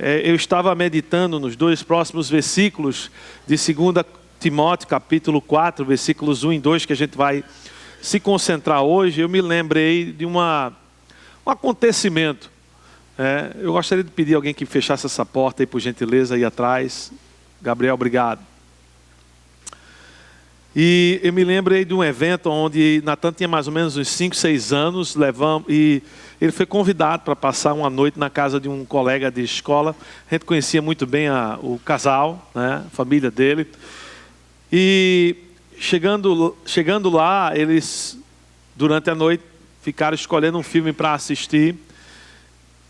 Eu estava meditando nos dois próximos versículos de 2 Timóteo, capítulo 4, versículos 1 e 2, que a gente vai se concentrar hoje. Eu me lembrei de um acontecimento. Eu gostaria de pedir a alguém que fechasse essa porta aí, por gentileza, aí atrás. Gabriel, obrigado. E eu me lembrei de um evento onde Natan tinha mais ou menos uns 5, 6 anos, e ele foi convidado para passar uma noite na casa de um colega de escola. A gente conhecia muito bem o casal, né, a família dele. E chegando lá, eles, durante a noite, ficaram escolhendo um filme para assistir.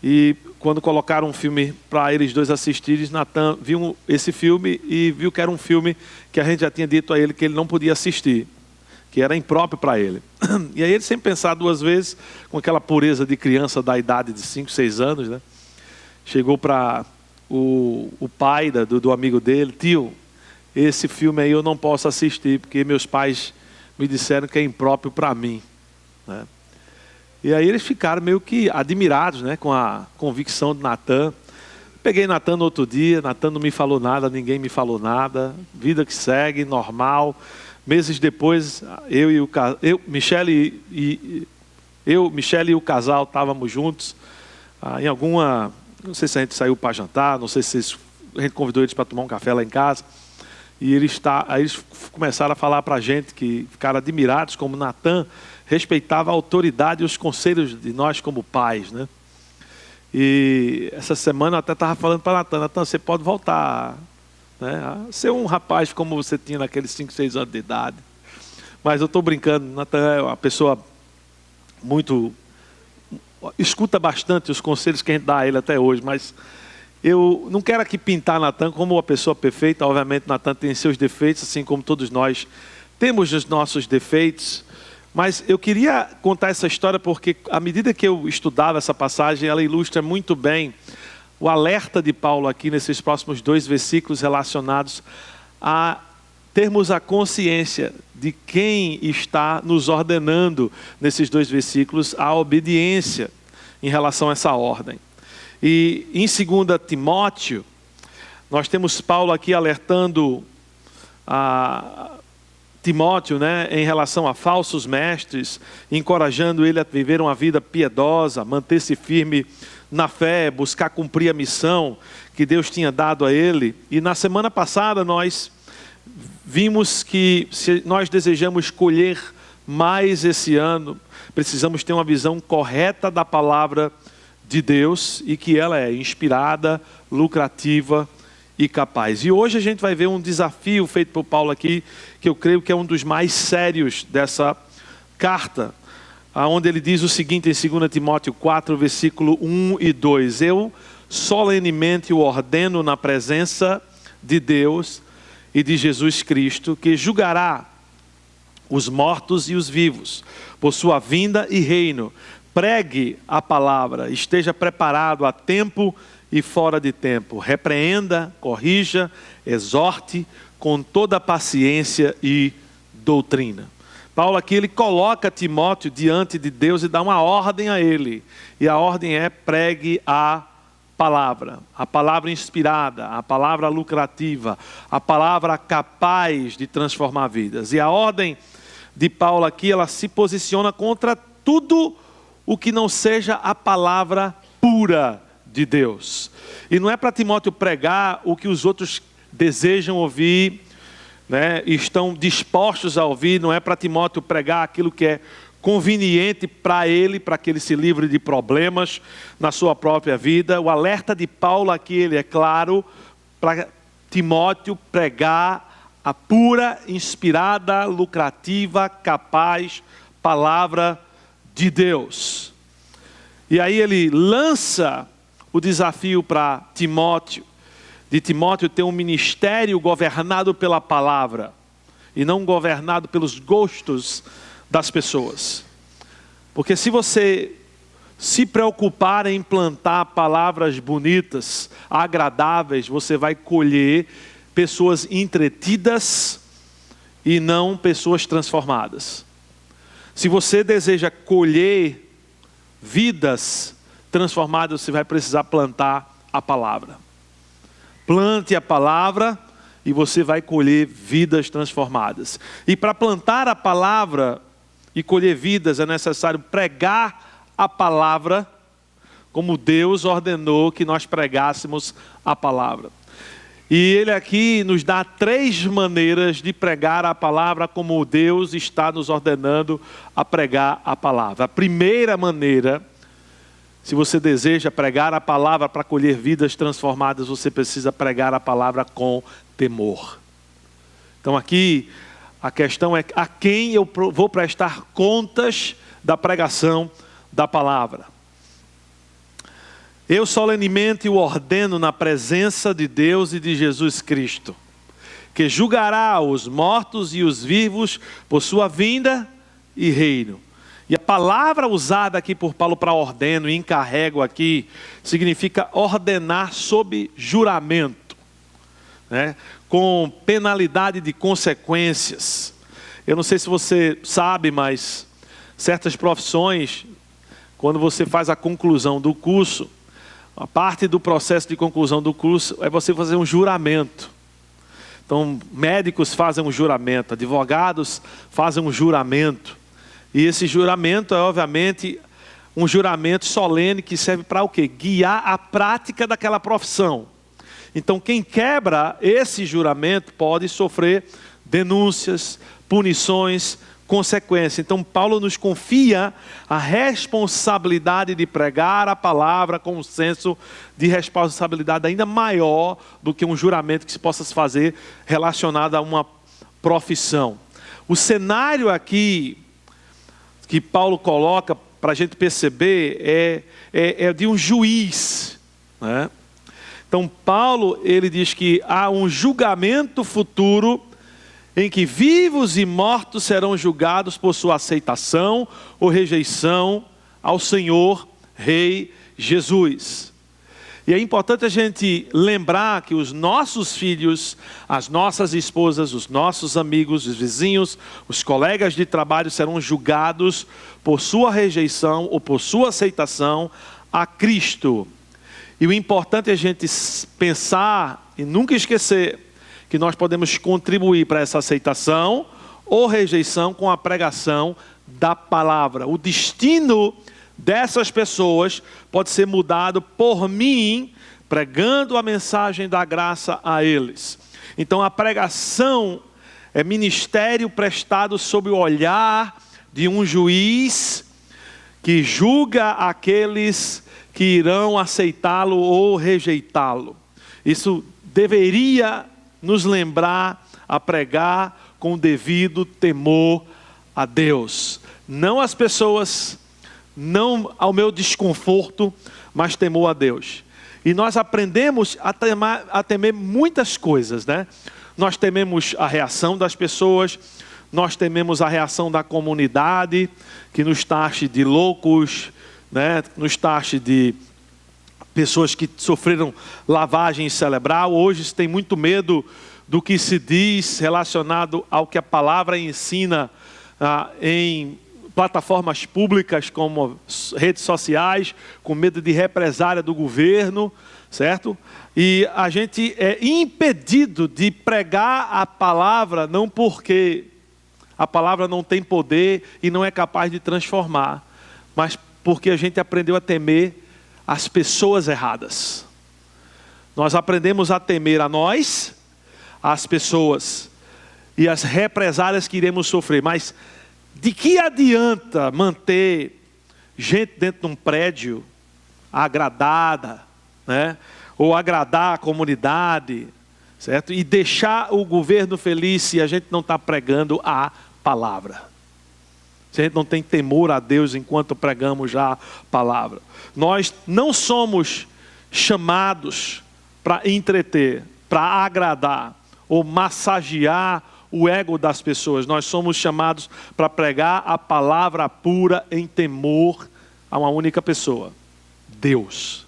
E quando colocaram um filme para eles dois assistirem, Natan viu esse filme e viu que era um filme que a gente já tinha dito a ele que ele não podia assistir, que era impróprio para ele. E aí ele, sem pensar duas vezes, com aquela pureza de criança da idade de 5, 6 anos, né, chegou para o pai do amigo dele: tio, esse filme aí eu não posso assistir, porque meus pais me disseram que é impróprio para mim, né? E aí eles ficaram meio que admirados, né, com a convicção de Natan. Peguei Natan no outro dia, Natan não me falou nada, ninguém me falou nada. Vida que segue, normal. Meses depois, Michele e o casal estávamos juntos em alguma... Não sei se a gente saiu para jantar, não sei se a gente convidou eles para tomar um café lá em casa. E aí eles começaram a falar para a gente que ficaram admirados como Natan respeitava a autoridade e os conselhos de nós como pais, né? E essa semana eu até estava falando para Natan: você pode voltar, né, a ser um rapaz como você tinha naqueles 5, 6 anos de idade. Mas eu estou brincando. Natan é uma pessoa muito... escuta bastante os conselhos que a gente dá a ele até hoje, mas eu não quero aqui pintar Natan como uma pessoa perfeita. Obviamente Natan tem seus defeitos, assim como todos nós temos os nossos defeitos. Mas eu queria contar essa história porque, à medida que eu estudava essa passagem, ela ilustra muito bem o alerta de Paulo aqui nesses próximos 2 versículos relacionados a termos a consciência de quem está nos ordenando, nesses 2 versículos, a obediência em relação a essa ordem. E em 2 Timóteo, nós temos Paulo aqui alertando a Timóteo, né, em relação a falsos mestres, encorajando ele a viver uma vida piedosa, manter-se firme na fé, buscar cumprir a missão que Deus tinha dado a ele. E na semana passada nós vimos que, se nós desejamos colher mais esse ano, precisamos ter uma visão correta da palavra de Deus e que ela é inspirada, lucrativa e capaz. E hoje a gente vai ver um desafio feito por Paulo aqui, que eu creio que é um dos mais sérios dessa carta, onde ele diz o seguinte em 2 Timóteo 4, versículo 1 e 2: eu solenemente o ordeno na presença de Deus e de Jesus Cristo, que julgará os mortos e os vivos por sua vinda e reino. Pregue a palavra, esteja preparado a tempo e fora de tempo. Repreenda, corrija, exorte com toda paciência e doutrina. Paulo aqui, ele coloca Timóteo diante de Deus e dá uma ordem a ele. E a ordem é: pregue a palavra inspirada, a palavra lucrativa, a palavra capaz de transformar vidas. E a ordem de Paulo aqui, ela se posiciona contra tudo o que não seja a palavra pura de Deus. E não é para Timóteo pregar o que os outros desejam ouvir, né, estão dispostos a ouvir. Não é para Timóteo pregar aquilo que é conveniente para ele, para que ele se livre de problemas na sua própria vida. O alerta de Paulo aqui, ele é claro, para Timóteo pregar a pura, inspirada, lucrativa, capaz palavra de Deus. E aí ele lança o desafio para Timóteo, de Timóteo ter um ministério governado pela palavra e não governado pelos gostos das pessoas. Porque se você se preocupar em plantar palavras bonitas, agradáveis, você vai colher pessoas entretidas e não pessoas transformadas. Se você deseja colher vidas transformadas, você vai precisar plantar a palavra. Plante a palavra e você vai colher vidas transformadas. E para plantar a palavra e colher vidas é necessário pregar a palavra como Deus ordenou que nós pregássemos a palavra. E ele aqui nos dá 3 maneiras de pregar a palavra como Deus está nos ordenando a pregar a palavra. A primeira maneira, se você deseja pregar a palavra para colher vidas transformadas, você precisa pregar a palavra com temor. Então aqui a questão é a quem eu vou prestar contas da pregação da palavra. Eu solenemente o ordeno na presença de Deus e de Jesus Cristo, que julgará os mortos e os vivos por sua vinda e reino. E a palavra usada aqui por Paulo para ordeno e encarrego aqui, significa ordenar sob juramento, né? Com penalidade de consequências. Eu não sei se você sabe, mas certas profissões, quando você faz a conclusão do curso, a parte do processo de conclusão do curso é você fazer um juramento. Então, médicos fazem um juramento, advogados fazem um juramento. E esse juramento é, obviamente, um juramento solene que serve para o quê? Guiar a prática daquela profissão. Então, quem quebra esse juramento pode sofrer denúncias, punições, consequências. Então, Paulo nos confia a responsabilidade de pregar a palavra com um senso de responsabilidade ainda maior do que um juramento que se possa fazer relacionado a uma profissão. O cenário aqui que Paulo coloca para a gente perceber é de um juiz, né? Então Paulo, ele diz que há um julgamento futuro em que vivos e mortos serão julgados por sua aceitação ou rejeição ao Senhor, Rei Jesus. E é importante a gente lembrar que os nossos filhos, as nossas esposas, os nossos amigos, os vizinhos, os colegas de trabalho serão julgados por sua rejeição ou por sua aceitação a Cristo. E o importante é a gente pensar e nunca esquecer que nós podemos contribuir para essa aceitação ou rejeição com a pregação da palavra. O destino dessas pessoas pode ser mudado por mim, pregando a mensagem da graça a eles. Então a pregação é ministério prestado sob o olhar de um juiz que julga aqueles que irão aceitá-lo ou rejeitá-lo. Isso deveria nos lembrar a pregar com o devido temor a Deus. Não às pessoas, não ao meu desconforto, mas temor a Deus. E nós aprendemos a temer muitas coisas, né? Nós tememos a reação das pessoas, nós tememos a reação da comunidade, que nos taxe de loucos, né? Nos taxe de pessoas que sofreram lavagem cerebral. Hoje se tem muito medo do que se diz relacionado ao que a palavra ensina em plataformas públicas como redes sociais, com medo de represália do governo, certo? E a gente é impedido de pregar a palavra, não porque a palavra não tem poder e não é capaz de transformar, mas porque a gente aprendeu a temer as pessoas erradas. Nós aprendemos a temer a nós, as pessoas e as represálias que iremos sofrer. Mas de que adianta manter gente dentro de um prédio agradada, né? Ou agradar a comunidade, certo? E deixar o governo feliz se a gente não está pregando a palavra. Se a gente não tem temor a Deus enquanto pregamos já a palavra. Nós não somos chamados para entreter, para agradar ou massagear o ego das pessoas. Nós somos chamados para pregar a palavra pura em temor a uma única pessoa, Deus.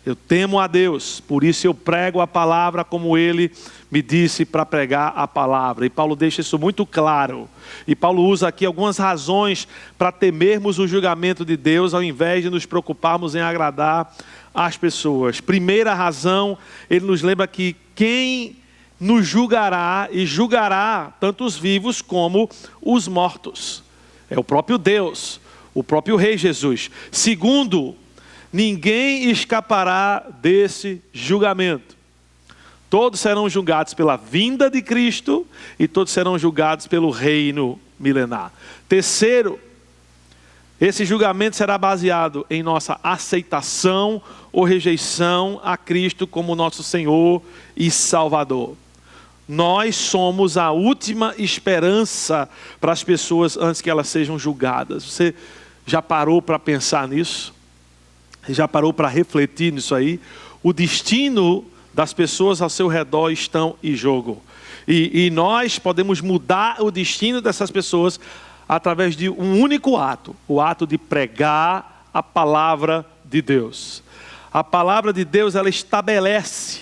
Eu temo a Deus, por isso eu prego a palavra como Ele me disse para pregar a palavra. E Paulo deixa isso muito claro. E Paulo usa aqui algumas razões para temermos o julgamento de Deus, ao invés de nos preocuparmos em agradar as pessoas. Primeira razão, ele nos lembra que quem nos julgará, e julgará tanto os vivos como os mortos, é o próprio Deus, o próprio Rei Jesus. Segundo, ninguém escapará desse julgamento. Todos serão julgados pela vinda de Cristo e todos serão julgados pelo reino milenar. Terceiro, esse julgamento será baseado em nossa aceitação ou rejeição a Cristo como nosso Senhor e Salvador. Nós somos a última esperança para as pessoas antes que elas sejam julgadas. Você já parou para pensar nisso? Já parou para refletir nisso aí? O destino das pessoas ao seu redor estão em jogo. E nós podemos mudar o destino dessas pessoas através de um único ato. O ato de pregar a palavra de Deus. A palavra de Deus, ela estabelece,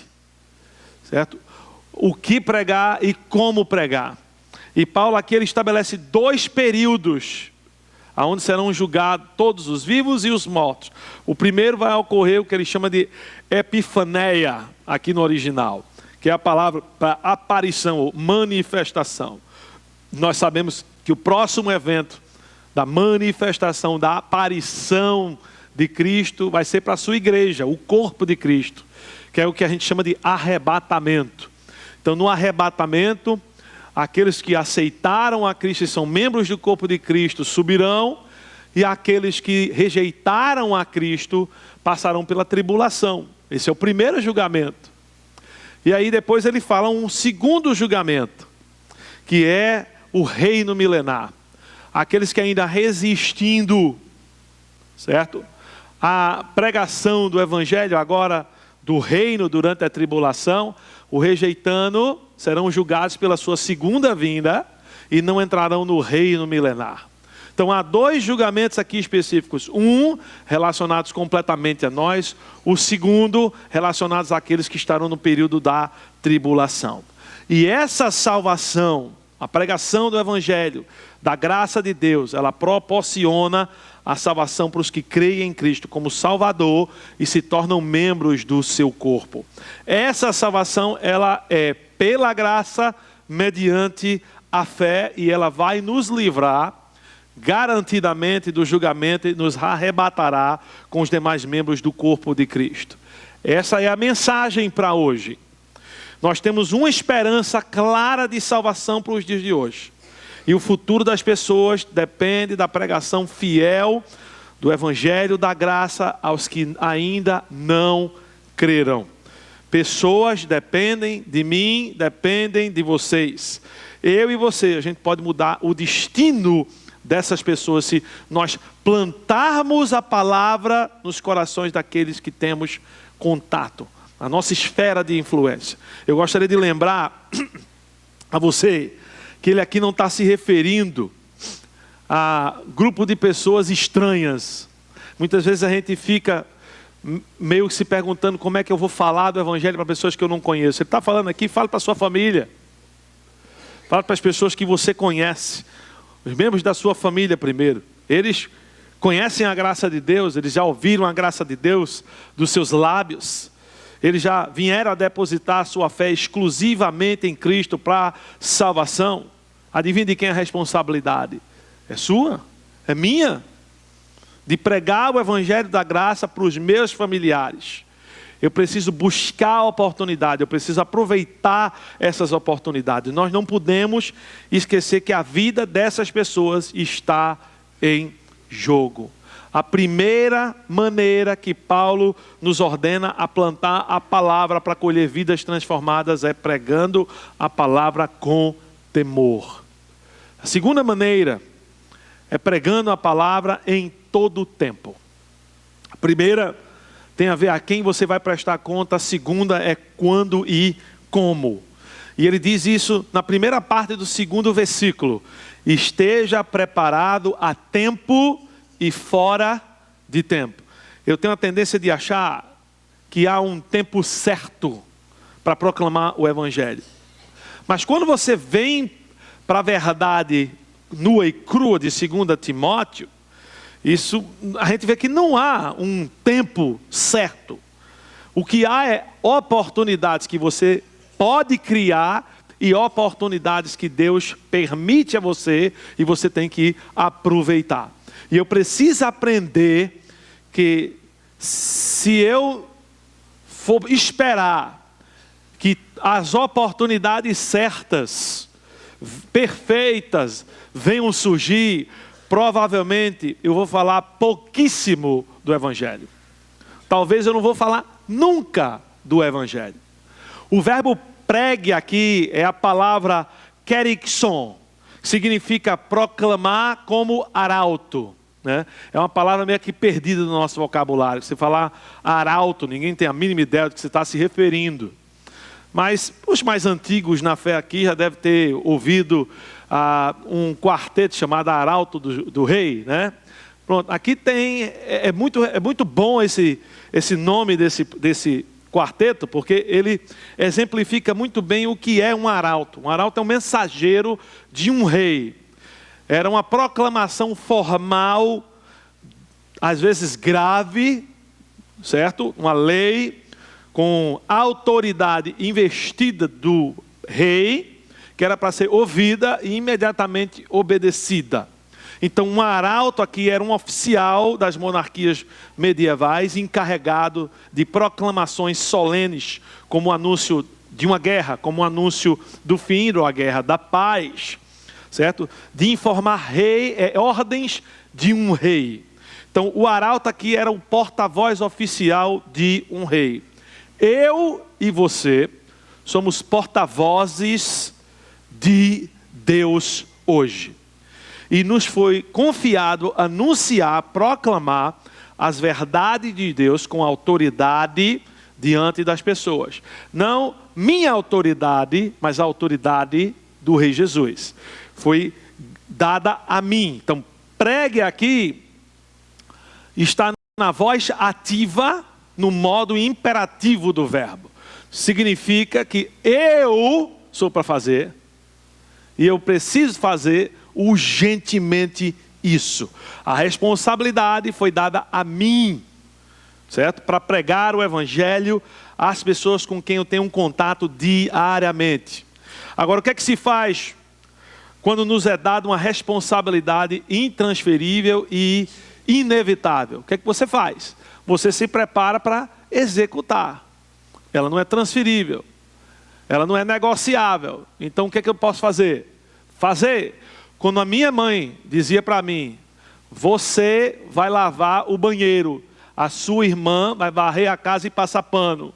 certo? O que pregar e como pregar. E Paulo aqui ele estabelece 2 períodos onde serão julgados todos os vivos e os mortos. O primeiro vai ocorrer o que ele chama de epifaneia, aqui no original, que é a palavra para aparição ou manifestação. Nós sabemos que o próximo evento da manifestação, da aparição de Cristo, vai ser para a sua igreja, o corpo de Cristo, que é o que a gente chama de arrebatamento. Então, no arrebatamento, aqueles que aceitaram a Cristo e são membros do corpo de Cristo subirão, e aqueles que rejeitaram a Cristo passarão pela tribulação. Esse é o primeiro julgamento. E aí depois ele fala um segundo julgamento, que é o reino milenar. Aqueles que ainda resistindo, certo? A pregação do evangelho agora do reino durante a tribulação, o rejeitando serão julgados pela sua segunda vinda e não entrarão no reino milenar. Então há 2 julgamentos aqui específicos. Um relacionados completamente a nós. O segundo relacionados àqueles que estarão no período da tribulação. E essa salvação, a pregação do evangelho, da graça de Deus, ela proporciona a salvação para os que creem em Cristo como Salvador e se tornam membros do seu corpo. Essa salvação, ela é pela graça, mediante a fé, e ela vai nos livrar garantidamente do julgamento e nos arrebatará com os demais membros do corpo de Cristo. Essa é a mensagem para hoje. Nós temos uma esperança clara de salvação para os dias de hoje. E o futuro das pessoas depende da pregação fiel do evangelho da graça aos que ainda não crerão. Pessoas dependem de mim, dependem de vocês. Eu e você, a gente pode mudar o destino dessas pessoas se nós plantarmos a palavra nos corações daqueles que temos contato, a nossa esfera de influência. Eu gostaria de lembrar a você que ele aqui não está se referindo a grupo de pessoas estranhas. Muitas vezes a gente fica meio que se perguntando como é que eu vou falar do evangelho para pessoas que eu não conheço. Ele está falando aqui, fala para a sua família. Fala para as pessoas que você conhece. Os membros da sua família primeiro. Eles conhecem a graça de Deus, eles já ouviram a graça de Deus dos seus lábios. Eles já vieram a depositar sua fé exclusivamente em Cristo para salvação. Adivinha de quem é a responsabilidade? É sua? É minha? De pregar o evangelho da graça para os meus familiares. Eu preciso buscar a oportunidade, eu preciso aproveitar essas oportunidades. Nós não podemos esquecer que a vida dessas pessoas está em jogo. A primeira maneira que Paulo nos ordena a plantar a palavra para colher vidas transformadas é pregando a palavra com temor. A segunda maneira é pregando a palavra em todo o tempo. A primeira tem a ver a quem você vai prestar conta, a segunda é quando e como. E ele diz isso na primeira parte do 2º versículo. Esteja preparado a tempo e fora de tempo. Eu tenho a tendência de achar que há um tempo certo para proclamar o Evangelho. Mas quando você vem para a verdade nua e crua de 2 Timóteo, isso a gente vê que não há um tempo certo. O que há é oportunidades que você pode criar e oportunidades que Deus permite a você e você tem que aproveitar. E eu preciso aprender que se eu for esperar que as oportunidades certas, perfeitas, venham surgir, provavelmente eu vou falar pouquíssimo do Evangelho. Talvez eu não vou falar nunca do Evangelho. O verbo pregue aqui é a palavra kerixon, que significa proclamar como arauto, né? É uma palavra meio que perdida no nosso vocabulário. Se falar arauto, ninguém tem a mínima ideia do que você está se referindo. Mas os mais antigos na fé aqui já devem ter ouvido um quarteto chamado Arauto do Rei, né? Pronto, aqui tem, é muito bom esse nome desse quarteto, porque ele exemplifica muito bem o que é um arauto. Um arauto é um mensageiro de um rei. Era uma proclamação formal, às vezes grave, certo? Uma lei com autoridade investida do rei, que era para ser ouvida e imediatamente obedecida. Então, um arauto aqui era um oficial das monarquias medievais, encarregado de proclamações solenes, como o anúncio de uma guerra, como o anúncio do fim da guerra, da paz, certo? De informar ordens de um rei. Então, o arauto aqui era o porta-voz oficial de um rei. Eu e você somos porta-vozes de Deus hoje. E nos foi confiado anunciar, proclamar as verdades de Deus com autoridade diante das pessoas. Não minha autoridade, mas a autoridade do Rei Jesus. Foi dada a mim. Então, pregue aqui está na voz ativa, no modo imperativo do verbo. Significa que eu sou para fazer, e eu preciso fazer urgentemente isso. A responsabilidade foi dada a mim, certo? Para pregar o Evangelho às pessoas com quem eu tenho um contato diariamente. Agora, o que é que se faz quando nos é dada uma responsabilidade intransferível e inevitável? O que é que você faz? Você se prepara para executar. Ela não é transferível. Ela não é negociável. Então, o que é que eu posso fazer? Quando a minha mãe dizia para mim, você vai lavar o banheiro, a sua irmã vai varrer a casa e passar pano.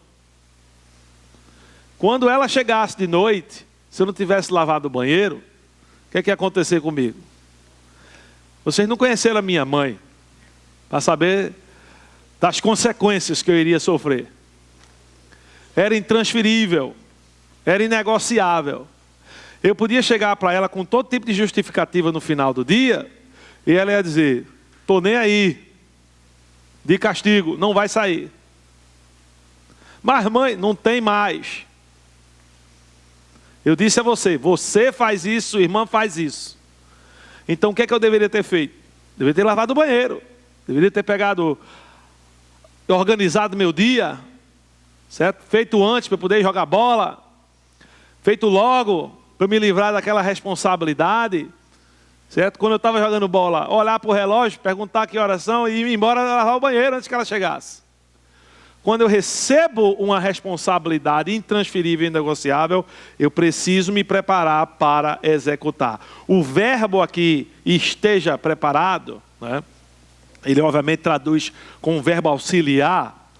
Quando ela chegasse de noite, se eu não tivesse lavado o banheiro, o que é que ia acontecer comigo? Vocês não conheceram a minha mãe para saber das consequências que eu iria sofrer. Era intransferível, era inegociável. Eu podia chegar para ela com todo tipo de justificativa no final do dia, e ela ia dizer, estou nem aí, de castigo, não vai sair. Mas mãe, não tem mais. Eu disse a você, você faz isso, sua irmã faz isso. Então o que é que eu deveria ter feito? Deveria ter lavado o banheiro, deveria ter organizado meu dia, certo? Feito antes para poder jogar bola, feito logo para me livrar daquela responsabilidade, certo? Quando eu estava jogando bola, olhar para o relógio, perguntar que horas são e ir embora lavar o banheiro antes que ela chegasse. Quando eu recebo uma responsabilidade intransferível e inegociável, eu preciso me preparar para executar. O verbo aqui, esteja preparado, né? Ele obviamente traduz com um verbo auxiliar,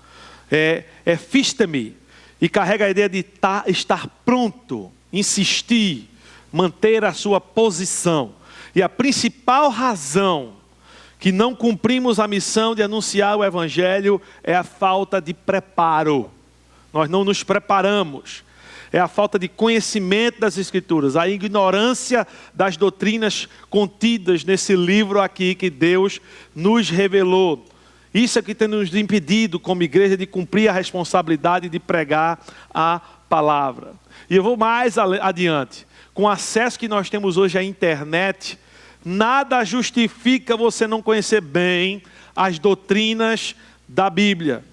é fistemi, e carrega a ideia de estar pronto, insistir, manter a sua posição. E a principal razão que não cumprimos a missão de anunciar o Evangelho é a falta de preparo. Nós não nos preparamos. É a falta de conhecimento das Escrituras, a ignorância das doutrinas contidas nesse livro aqui que Deus nos revelou. Isso é que tem nos impedido, como igreja, de cumprir a responsabilidade de pregar a palavra. E eu vou mais adiante. Com o acesso que nós temos hoje à internet, nada justifica você não conhecer bem as doutrinas da Bíblia,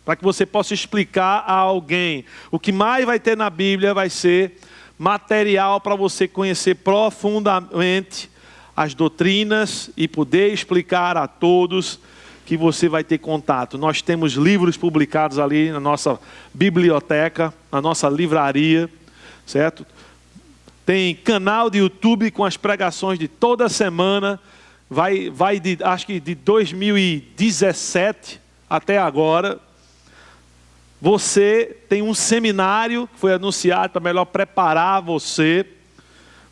para que você possa explicar a alguém. O que mais vai ter na Bíblia vai ser material para você conhecer profundamente as doutrinas e poder explicar a todos que você vai ter contato. Nós temos livros publicados ali na nossa biblioteca, na nossa livraria, certo? Tem canal de YouTube com as pregações de toda semana, acho que de 2017 até agora. Você tem um seminário que foi anunciado para melhor preparar você.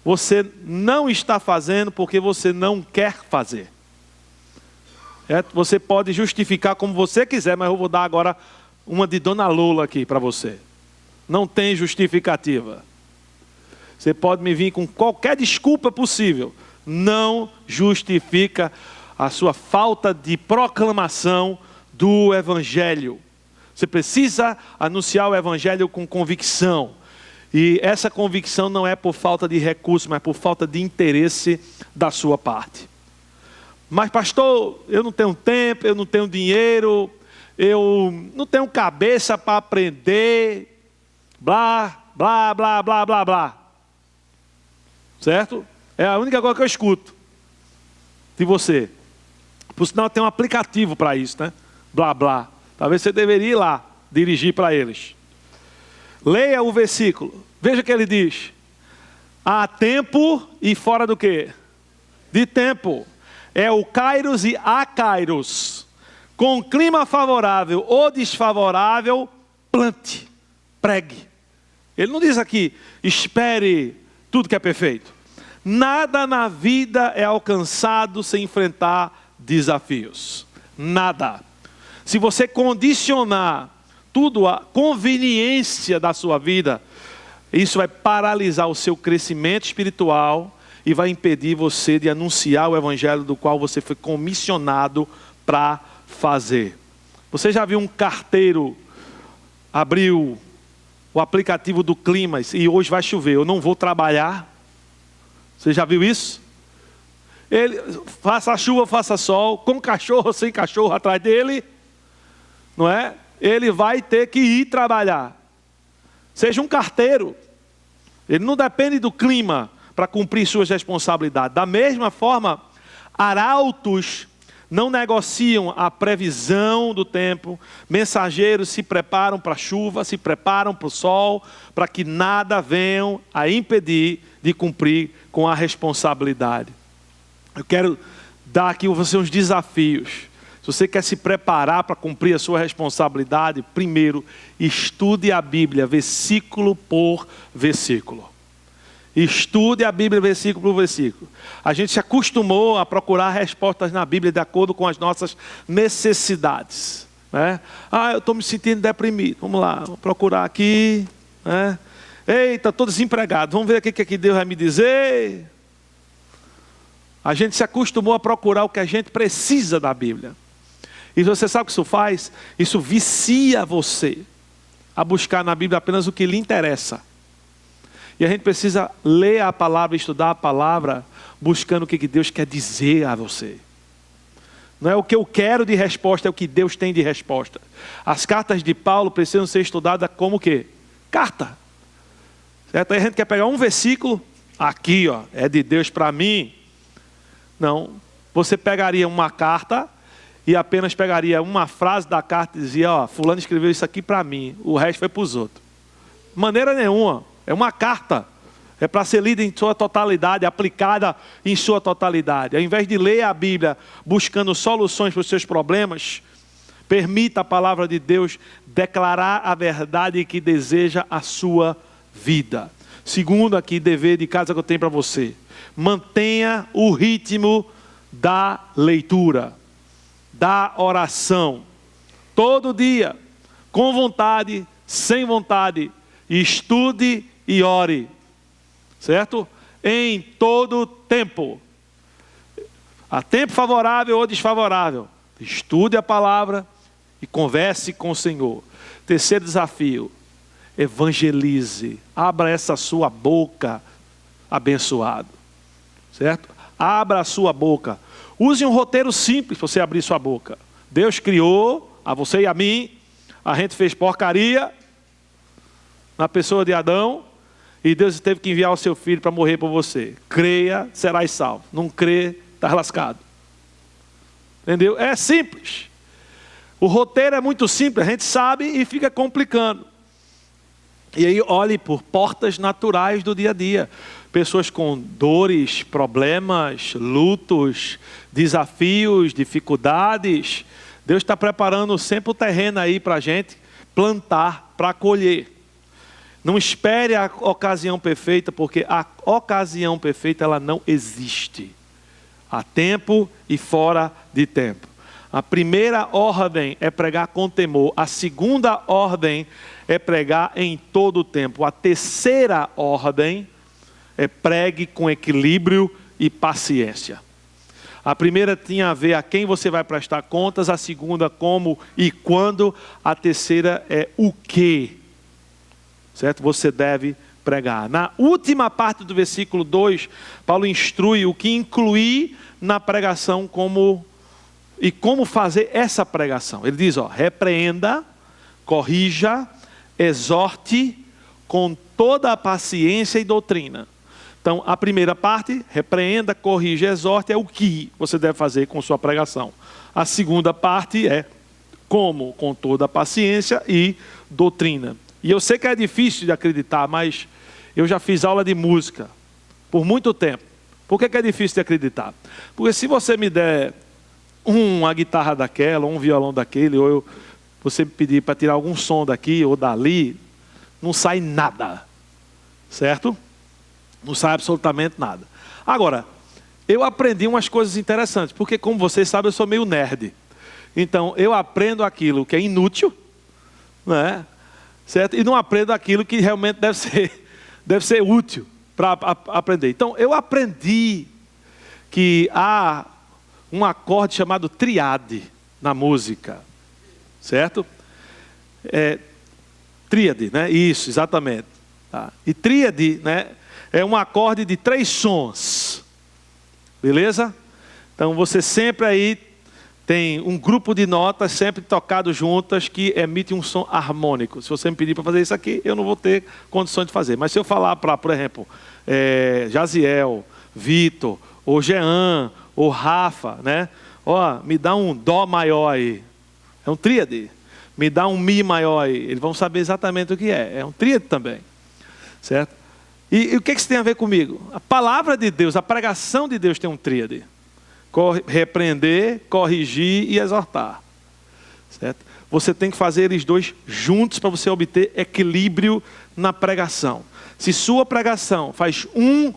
Você não está fazendo porque você não quer fazer. Você pode justificar como você quiser, mas eu vou dar agora uma de Dona Lola aqui para você. Não tem justificativa. Você pode me vir com qualquer desculpa possível. Não justifica a sua falta de proclamação do Evangelho. Você precisa anunciar o Evangelho com convicção. E essa convicção não é por falta de recurso, mas por falta de interesse da sua parte. Mas pastor, eu não tenho tempo, eu não tenho dinheiro, eu não tenho cabeça para aprender, blá, blá, blá, blá, blá, blá. Certo? É a única coisa que eu escuto de você. Por sinal, tem um aplicativo para isso, né? Blá, blá. Talvez você deveria ir lá, dirigir para eles. Leia o versículo. Veja o que ele diz. Há tempo e fora do quê? De tempo. É o kairos e akairos. Com clima favorável ou desfavorável, plante, pregue. Ele não diz aqui, espere tudo que é perfeito. Nada na vida é alcançado sem enfrentar desafios. Nada. Se você condicionar tudo à conveniência da sua vida, isso vai paralisar o seu crescimento espiritual e vai impedir você de anunciar o Evangelho do qual você foi comissionado para fazer. Você já viu um carteiro abrir o aplicativo do clima e hoje vai chover, eu não vou trabalhar? Você já viu isso? Ele, faça chuva, faça sol, com cachorro ou sem cachorro atrás dele, não é? Ele vai ter que ir trabalhar. Seja um carteiro. Ele não depende do clima para cumprir suas responsabilidades. Da mesma forma, arautos não negociam a previsão do tempo. Mensageiros se preparam para a chuva, se preparam para o sol, para que nada venham a impedir de cumprir com a responsabilidade. Eu quero dar aqui a você uns desafios. Se você quer se preparar para cumprir a sua responsabilidade, primeiro, estude a Bíblia, versículo por versículo. Estude a Bíblia, versículo por versículo. A gente se acostumou a procurar respostas na Bíblia de acordo com as nossas necessidades, né? Eu estou me sentindo deprimido. Vamos lá, vou procurar aqui, né? Eita, estou desempregado. Vamos ver o que Deus vai me dizer. A gente se acostumou a procurar o que a gente precisa da Bíblia. E você sabe o que isso faz? Isso vicia você a buscar na Bíblia apenas o que lhe interessa. E a gente precisa ler a palavra, estudar a palavra, buscando o que Deus quer dizer a você. Não é o que eu quero de resposta, é o que Deus tem de resposta. As cartas de Paulo precisam ser estudadas como o quê? Carta. Certo? Aí a gente quer pegar um versículo, aqui ó, é de Deus para mim. Não, você pegaria uma carta e apenas pegaria uma frase da carta e dizia, ó, fulano escreveu isso aqui para mim, o resto foi para os outros. De maneira nenhuma, é uma carta. É para ser lida em sua totalidade, aplicada em sua totalidade. Ao invés de ler a Bíblia buscando soluções para os seus problemas, permita a palavra de Deus declarar a verdade que deseja a sua vida. Segundo aqui, dever de casa que eu tenho para você. Mantenha o ritmo da leitura, da oração. Todo dia, com vontade, sem vontade, estude e ore. Certo? Em todo tempo. Há tempo favorável ou desfavorável. Estude a palavra e converse com o Senhor. Terceiro desafio, evangelize. Abra essa sua boca, abençoado. Certo? Abra a sua boca. Use um roteiro simples para você abrir sua boca. Deus criou a você e a mim. A gente fez porcaria na pessoa de Adão. E Deus teve que enviar o seu filho para morrer por você. Creia, serás salvo. Não crê, está lascado. Entendeu? É simples. O roteiro é muito simples, a gente sabe e fica complicando. E aí olhe por portas naturais do dia a dia. Pessoas com dores, problemas, lutos, desafios, dificuldades. Deus está preparando sempre o terreno aí para a gente plantar, para colher. Não espere a ocasião perfeita, porque a ocasião perfeita ela não existe. Há tempo e fora de tempo. A primeira ordem é pregar com temor. A segunda ordem é pregar em todo o tempo. A terceira ordem é pregue com equilíbrio e paciência. A primeira tinha a ver a quem você vai prestar contas. A segunda, como e quando. A terceira é o que, certo? Você deve pregar. Na última parte do versículo 2, Paulo instrui o que incluir na pregação como fazer essa pregação. Ele diz, repreenda, corrija, exorte com toda a paciência e doutrina. Então, a primeira parte, repreenda, corrija, exorte, é o que você deve fazer com sua pregação. A segunda parte é como, com toda a paciência e doutrina. E eu sei que é difícil de acreditar, mas eu já fiz aula de música por muito tempo. Por que é difícil de acreditar? Porque se você me der uma guitarra daquela, ou um violão daquele, ou você me pedir para tirar algum som daqui ou dali, não sai nada. Certo? Não sai absolutamente nada. Agora, eu aprendi umas coisas interessantes, porque como vocês sabem, eu sou meio nerd. Então, eu aprendo aquilo que é inútil, né? Certo? E não aprendo aquilo que realmente deve ser útil para aprender. Então, eu aprendi que há um acorde chamado tríade na música. Certo? Tríade, né? Isso, exatamente. Tá. E tríade, né, é um acorde de 3 sons. Beleza? Então, você sempre aí tem um grupo de notas sempre tocado juntas que emite um som harmônico. Se você me pedir para fazer isso aqui, eu não vou ter condições de fazer. Mas se eu falar para, por exemplo, Jaziel, Vitor, ou Jean, ou Rafa, né? Me dá um dó maior aí. É um tríade. Me dá um mi maior aí. Eles vão saber exatamente o que é. É um tríade também. Certo? E o que isso tem a ver comigo? A palavra de Deus, a pregação de Deus tem um tríade. Repreender, corrigir e exortar. Certo? Você tem que fazer eles dois juntos para você obter equilíbrio na pregação. Se sua pregação faz 1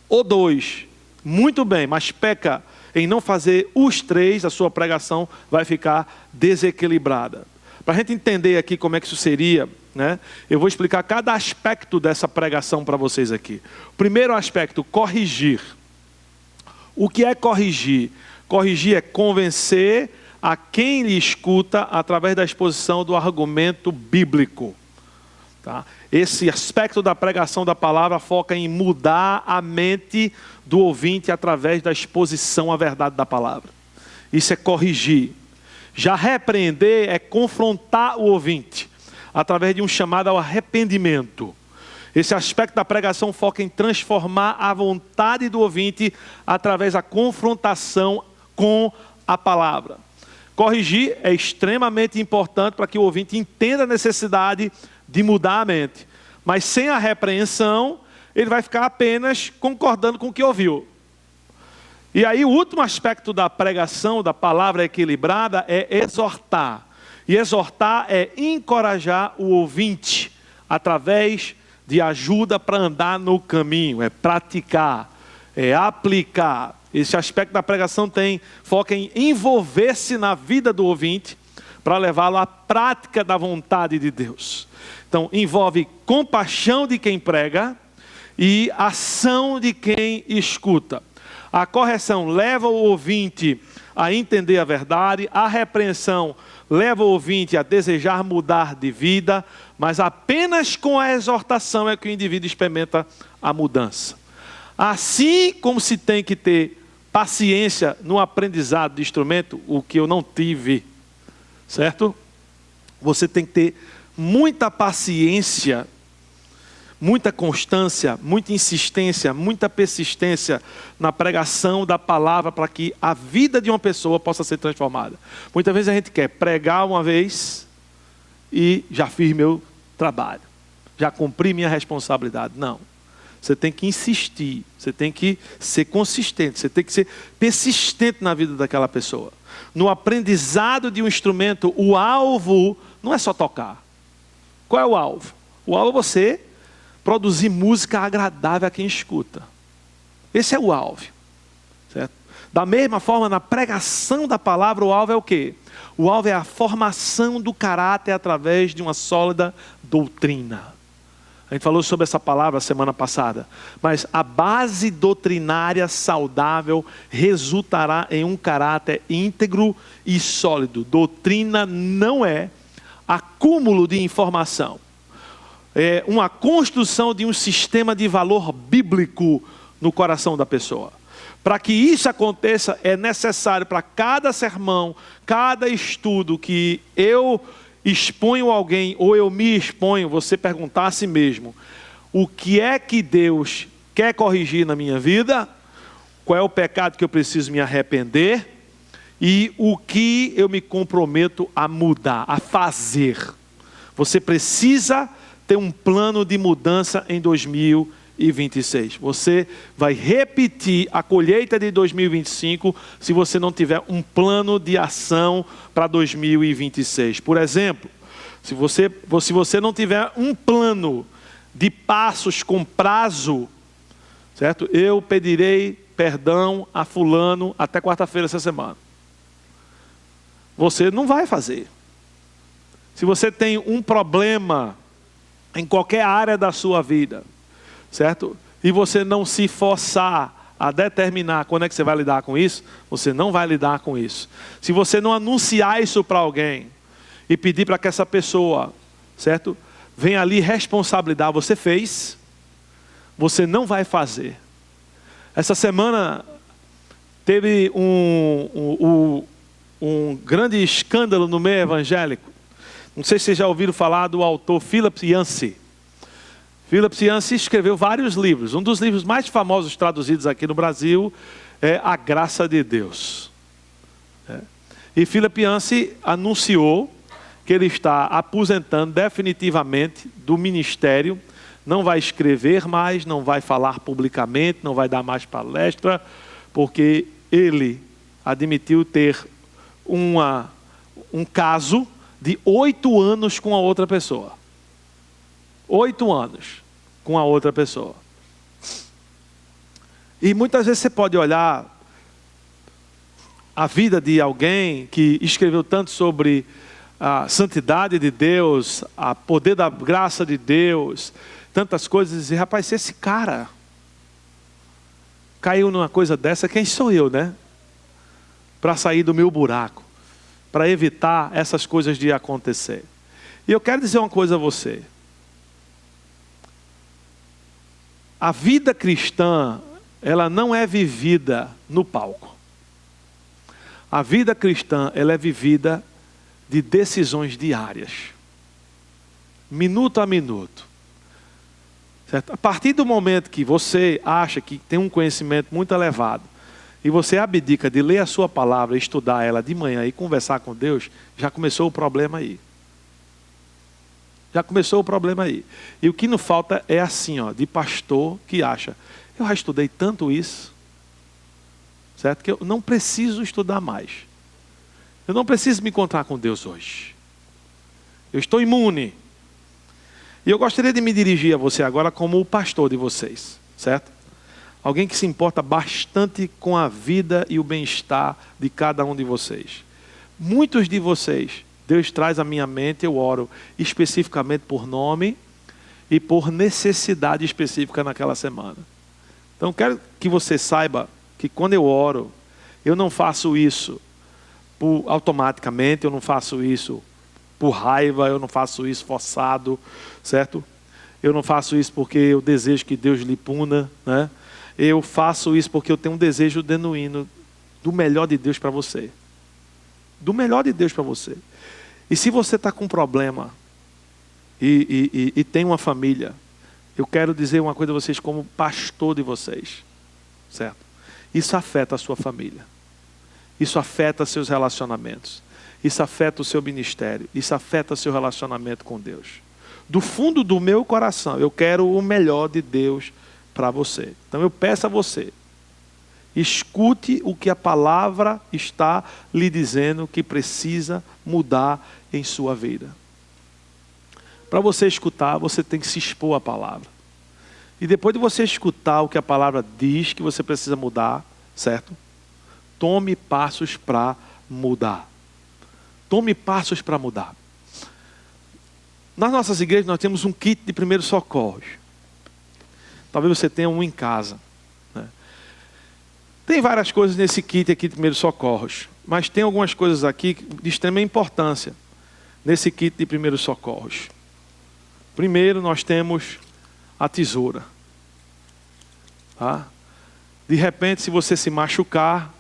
ou 2, muito bem, mas peca em não fazer os 3, a sua pregação vai ficar desequilibrada. Para a gente entender aqui como é que isso seria, né, eu vou explicar cada aspecto dessa pregação para vocês aqui. Primeiro aspecto, corrigir. O que é corrigir? Corrigir é convencer a quem lhe escuta através da exposição do argumento bíblico. Tá? Esse aspecto da pregação da palavra foca em mudar a mente do ouvinte através da exposição à verdade da palavra. Isso é corrigir. Já repreender é confrontar o ouvinte através de um chamado ao arrependimento. Esse aspecto da pregação foca em transformar a vontade do ouvinte através da confrontação com a palavra. Corrigir é extremamente importante para que o ouvinte entenda a necessidade de mudar a mente. Mas sem a repreensão, ele vai ficar apenas concordando com o que ouviu. E aí o último aspecto da pregação, da palavra equilibrada, é exortar. E exortar é encorajar o ouvinte através de ajuda para andar no caminho, é praticar, é aplicar. Esse aspecto da pregação foca em envolver-se na vida do ouvinte para levá-lo à prática da vontade de Deus. Então, envolve compaixão de quem prega e ação de quem escuta. A correção leva o ouvinte a entender a verdade, a repreensão leva o ouvinte a desejar mudar de vida, mas apenas com a exortação é que o indivíduo experimenta a mudança. Assim como se tem que ter paciência no aprendizado de instrumento, o que eu não tive, certo? Você tem que ter muita paciência, muita constância, muita insistência, muita persistência na pregação da palavra para que a vida de uma pessoa possa ser transformada. Muitas vezes a gente quer pregar uma vez e já fiz meu trabalho, já cumpri minha responsabilidade. Não. Você tem que insistir, você tem que ser consistente, você tem que ser persistente na vida daquela pessoa. No aprendizado de um instrumento, o alvo não é só tocar. Qual é o alvo? O alvo é você produzir música agradável a quem escuta. Esse é o alvo. Certo? Da mesma forma, na pregação da palavra, o alvo é o quê? O alvo é a formação do caráter através de uma sólida doutrina. A gente falou sobre essa palavra semana passada. Mas a base doutrinária saudável resultará em um caráter íntegro e sólido. Doutrina não é acúmulo de informação. É uma construção de um sistema de valor bíblico no coração da pessoa. Para que isso aconteça, é necessário para cada sermão, cada estudo que eu exponho alguém ou eu me exponho, você perguntar a si mesmo: o que é que Deus quer corrigir na minha vida? Qual é o pecado que eu preciso me arrepender? E o que eu me comprometo a mudar, a fazer? Você precisa ter um plano de mudança em 2026. Você vai repetir a colheita de 2025 se você não tiver um plano de ação para 2026. Por exemplo, se você não tiver um plano de passos com prazo, certo? Eu pedirei perdão a fulano até quarta-feira essa semana. Você não vai fazer. Se você tem um problema em qualquer área da sua vida, certo? E você não se forçar a determinar quando é que você vai lidar com isso, você não vai lidar com isso. Se você não anunciar isso para alguém e pedir para que essa pessoa, certo, venha ali responsabilidade, você fez, você não vai fazer. Essa semana teve um grande escândalo no meio evangélico. Não sei se vocês já ouviram falar do autor Philip Yancey. Philip Yancey escreveu vários livros. Um dos livros mais famosos traduzidos aqui no Brasil é A Graça de Deus. E Philip Yancey anunciou que ele está aposentando definitivamente do ministério. Não vai escrever mais, não vai falar publicamente, não vai dar mais palestra, porque ele admitiu ter um caso de 8 anos com a outra pessoa. 8 anos com a outra pessoa. E muitas vezes você pode olhar a vida de alguém que escreveu tanto sobre a santidade de Deus, o poder da graça de Deus, tantas coisas, e dizer: rapaz, se esse cara caiu numa coisa dessa, quem sou eu, né? Para sair do meu buraco, para evitar essas coisas de acontecer. E eu quero dizer uma coisa a você. A vida cristã, ela não é vivida no palco. A vida cristã, ela é vivida de decisões diárias. Minuto a minuto. Certo? A partir do momento que você acha que tem um conhecimento muito elevado, e você abdica de ler a sua palavra, estudar ela de manhã e conversar com Deus, já começou o problema aí. Já começou o problema aí. E o que não falta é assim, ó, de pastor que acha: eu já estudei tanto isso, certo? Que eu não preciso estudar mais. Eu não preciso me encontrar com Deus hoje. Eu estou imune. E eu gostaria de me dirigir a você agora como o pastor de vocês, certo? Alguém que se importa bastante com a vida e o bem-estar de cada um de vocês. Muitos de vocês, Deus traz à minha mente, eu oro especificamente por nome e por necessidade específica naquela semana. Então quero que você saiba que quando eu oro, eu não faço isso automaticamente, eu não faço isso por raiva, eu não faço isso forçado, certo? Eu não faço isso porque eu desejo que Deus lhe puna, né? Eu faço isso porque eu tenho um desejo genuíno do melhor de Deus para você. Do melhor de Deus para você. E se você está com um problema e tem uma família, eu quero dizer uma coisa a vocês como pastor de vocês, certo? Isso afeta a sua família. Isso afeta seus relacionamentos. Isso afeta o seu ministério. Isso afeta o seu relacionamento com Deus. Do fundo do meu coração, eu quero o melhor de Deus para você. Então eu peço a você, escute o que a palavra está lhe dizendo que precisa mudar em sua vida. Para você escutar, você tem que se expor à palavra. E depois de você escutar o que a palavra diz que você precisa mudar, certo? Tome passos para mudar. Tome passos para mudar. Nas nossas igrejas nós temos um kit de primeiros socorros. Talvez você tenha um em casa, né? Tem várias coisas nesse kit aqui de primeiros socorros, mas tem algumas coisas aqui de extrema importância nesse kit de primeiros socorros. Primeiro nós temos a tesoura. Tá? De repente, se você se machucar,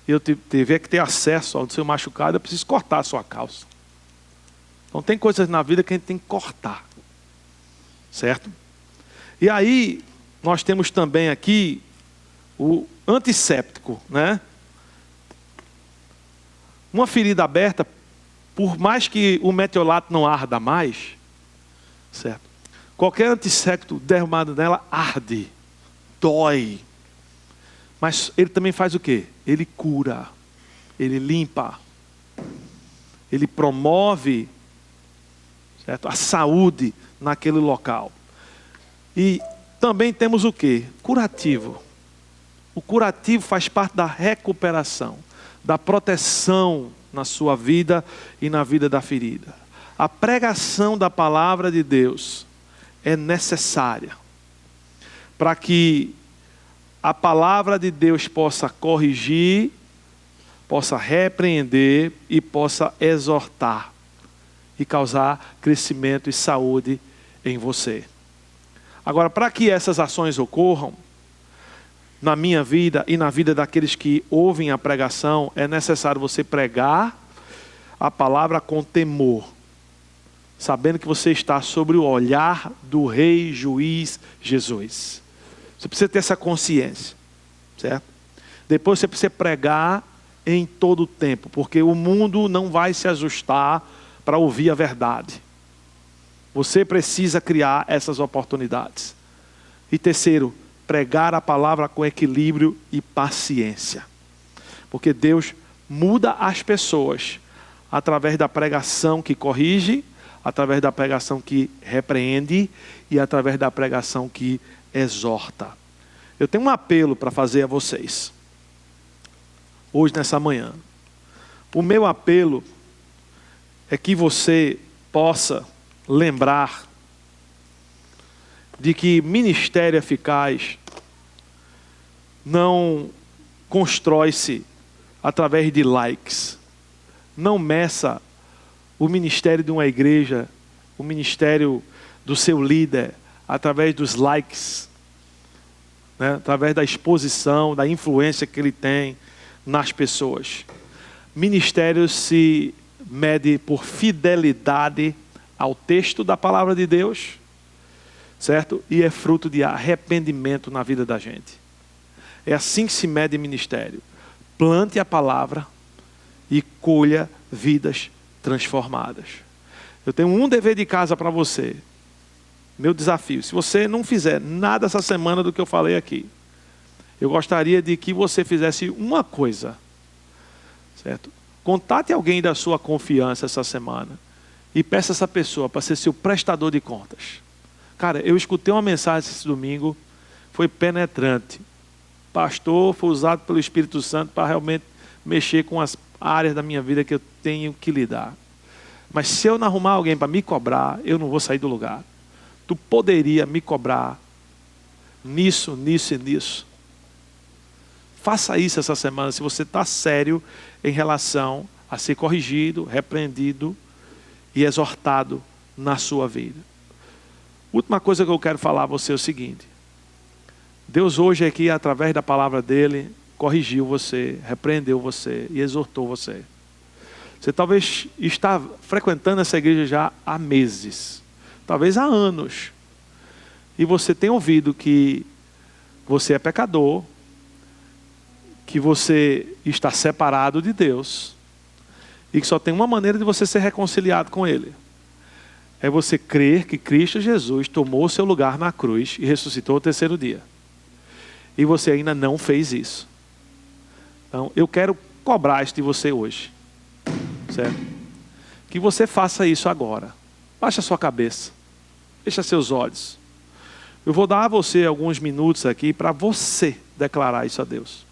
eu tiver que ter acesso ao seu machucado, eu preciso cortar a sua calça. Então tem coisas na vida que a gente tem que cortar. Certo? E aí, nós temos também aqui o antisséptico, né? Uma ferida aberta, por mais que o metiolato não arda mais, certo? Qualquer antisséptico derramado nela arde, dói. Mas ele também faz o quê? Ele cura, ele limpa, ele promove, certo? A saúde naquele local. E também temos o quê? Curativo. O curativo faz parte da recuperação, da proteção na sua vida e na vida da ferida. A pregação da palavra de Deus é necessária para que a palavra de Deus possa corrigir, possa repreender e possa exortar e causar crescimento e saúde em você. Agora, para que essas ações ocorram, na minha vida e na vida daqueles que ouvem a pregação, é necessário você pregar a palavra com temor, sabendo que você está sobre o olhar do Rei Juiz Jesus. Você precisa ter essa consciência, certo? Depois você precisa pregar em todo o tempo, porque o mundo não vai se ajustar para ouvir a verdade. Você precisa criar essas oportunidades. E terceiro, pregar a palavra com equilíbrio e paciência. Porque Deus muda as pessoas através da pregação que corrige, através da pregação que repreende e através da pregação que exorta. Eu tenho um apelo para fazer a vocês, hoje nessa manhã. O meu apelo é que você possa lembrar de que ministério eficaz não constrói-se através de likes. Não meça o ministério de uma igreja, o ministério do seu líder, através dos likes, né? Através da exposição, da influência que ele tem nas pessoas. Ministério se mede por fidelidade ao texto da palavra de Deus, certo? E é fruto de arrependimento na vida da gente. É assim que se mede ministério. Plante a palavra e colha vidas transformadas. Eu tenho um dever de casa para você. Meu desafio. Se você não fizer nada essa semana do que eu falei aqui, eu gostaria de que você fizesse uma coisa. Certo? Contate alguém da sua confiança essa semana e peça essa pessoa para ser seu prestador de contas. Cara, eu escutei uma mensagem esse domingo, foi penetrante. Pastor foi usado pelo Espírito Santo para realmente mexer com as áreas da minha vida que eu tenho que lidar. Mas se eu não arrumar alguém para me cobrar, eu não vou sair do lugar. Tu poderia me cobrar nisso, nisso e nisso. Faça isso essa semana, se você está sério em relação a ser corrigido, repreendido e exortado na sua vida. Última coisa que eu quero falar a você é o seguinte. Deus hoje aqui, através da palavra dele, corrigiu você, repreendeu você e exortou você. Você talvez está frequentando essa igreja já há meses, talvez há anos. E você tem ouvido que você é pecador, que você está separado de Deus e que só tem uma maneira de você ser reconciliado com Ele. É você crer que Cristo Jesus tomou o seu lugar na cruz e ressuscitou ao terceiro dia. E você ainda não fez isso. Então, eu quero cobrar isso de você hoje. Certo? Que você faça isso agora. Baixa a sua cabeça. Fecha seus olhos. Eu vou dar a você alguns minutos aqui para você declarar isso a Deus.